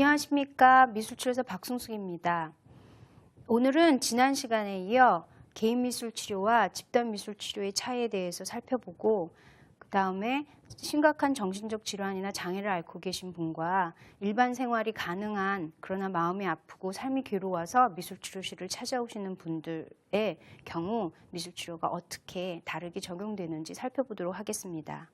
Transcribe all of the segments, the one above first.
안녕하십니까. 미술치료사 박승숙입니다. 오늘은 지난 시간에 이어 개인 미술치료와 집단 미술치료의 차이에 대해서 살펴보고 그 다음에 심각한 정신적 질환이나 장애를 앓고 계신 분과 일반 생활이 가능한 그러나 마음이 아프고 삶이 괴로워서 미술치료실을 찾아오시는 분들의 경우 미술치료가 어떻게 다르게 적용되는지 살펴보도록 하겠습니다.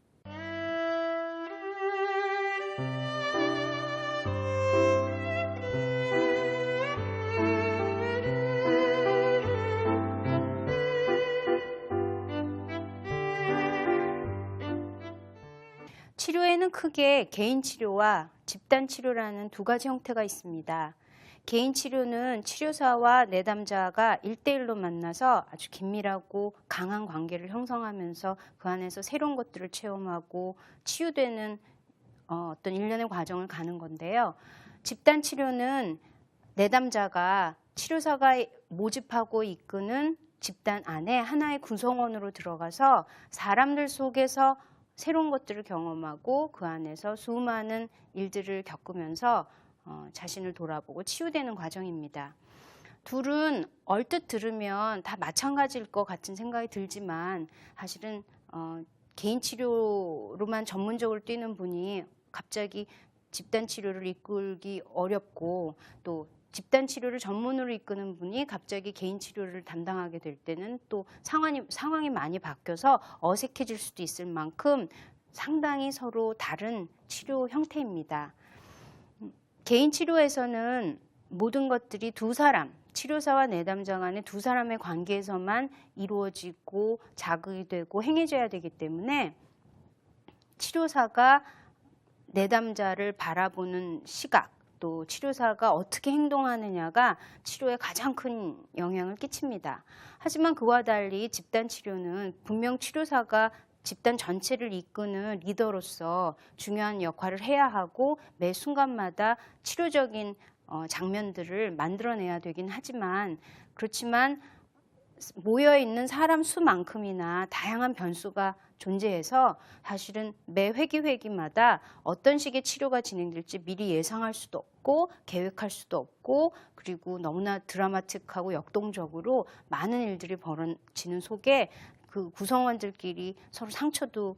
치료에는 크게 개인 치료와 집단 치료라는 두 가지 형태가 있습니다. 개인 치료는 치료사와 내담자가 1대1로 만나서 아주 긴밀하고 강한 관계를 형성하면서 그 안에서 새로운 것들을 체험하고 치유되는 어떤 일련의 과정을 가는 건데요. 집단 치료는 내담자가 치료사가 모집하고 이끄는 집단 안에 하나의 구성원으로 들어가서 사람들 속에서 새로운 것들을 경험하고 그 안에서 수많은 일들을 겪으면서 자신을 돌아보고 치유되는 과정입니다. 둘은 얼뜻 들으면 다 마찬가지일 것 같은 생각이 들지만 사실은 개인 치료로만 전문적으로 뛰는 분이 갑자기 집단 치료를 이끌기 어렵고 또 집단 치료를 전문으로 이끄는 분이 갑자기 개인 치료를 담당하게 될 때는 또 상황이 많이 바뀌어서 어색해질 수도 있을 만큼 상당히 서로 다른 치료 형태입니다. 개인 치료에서는 모든 것들이 두 사람, 치료사와 내담자 간의 두 사람의 관계에서만 이루어지고 자극이 되고 행해져야 되기 때문에 치료사가 내담자를 바라보는 시각, 또 치료사가 어떻게 행동하느냐가 치료에 가장 큰 영향을 끼칩니다. 하지만 그와 달리 집단 치료는 분명 치료사가 집단 전체를 이끄는 리더로서 중요한 역할을 해야 하고 매 순간마다 치료적인 장면들을 만들어내야 되긴 하지만 그렇지만 모여있는 사람 수만큼이나 다양한 변수가 존재해서 사실은 매 회기마다 어떤 식의 치료가 진행될지 미리 예상할 수도 없고 계획할 수도 없고 그리고 너무나 드라마틱하고 역동적으로 많은 일들이 벌어지는 속에 그 구성원들끼리 서로 상처도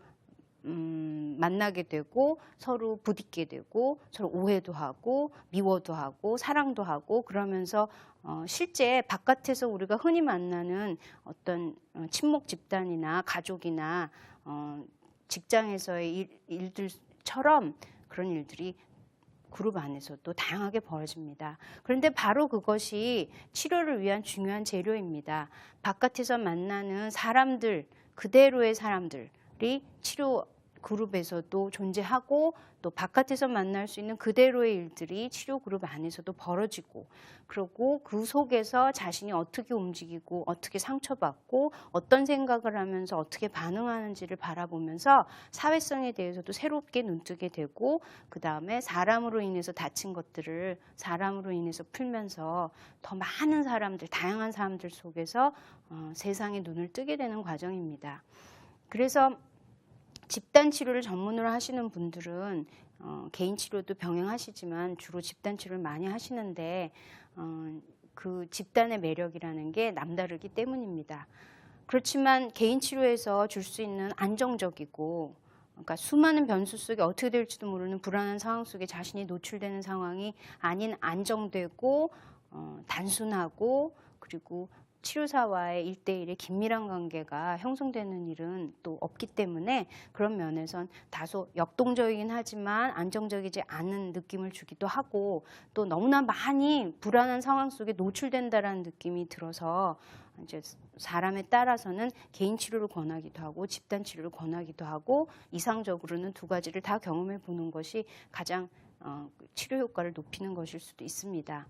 만나게 되고 서로 부딪게 되고 서로 오해도 하고 미워도 하고 사랑도 하고 그러면서 실제 바깥에서 우리가 흔히 만나는 어떤 친목 집단이나 가족이나 직장에서의 일들처럼 그런 일들이 그룹 안에서도 다양하게 벌어집니다. 그런데 바로 그것이 치료를 위한 중요한 재료입니다. 바깥에서 만나는 사람들, 그대로의 사람들이 치료 그룹에서도 존재하고 또 바깥에서 만날 수 있는 그대로의 일들이 치료 그룹 안에서도 벌어지고 그리고 그 속에서 자신이 어떻게 움직이고 어떻게 상처받고 어떤 생각을 하면서 어떻게 반응하는지를 바라보면서 사회성에 대해서도 새롭게 눈뜨게 되고 그 다음에 사람으로 인해서 다친 것들을 사람으로 인해서 풀면서 더 많은 사람들, 다양한 사람들 속에서 세상에 눈을 뜨게 되는 과정입니다. 그래서 집단 치료를 전문으로 하시는 분들은 개인 치료도 병행하시지만 주로 집단 치료를 많이 하시는데 그 집단의 매력이라는 게 남다르기 때문입니다. 그렇지만 개인 치료에서 줄 수 있는 안정적이고 그러니까 수많은 변수 속에 어떻게 될지도 모르는 불안한 상황 속에 자신이 노출되는 상황이 아닌 안정되고 단순하고 그리고 치료사와의 1대1의 긴밀한 관계가 형성되는 일은 또 없기 때문에 그런 면에선 다소 역동적이긴 하지만 안정적이지 않은 느낌을 주기도 하고 또 너무나 많이 불안한 상황 속에 노출된다라는 느낌이 들어서 이제 사람에 따라서는 개인 치료를 권하기도 하고 집단 치료를 권하기도 하고 이상적으로는 두 가지를 다 경험해 보는 것이 가장 치료 효과를 높이는 것일 수도 있습니다.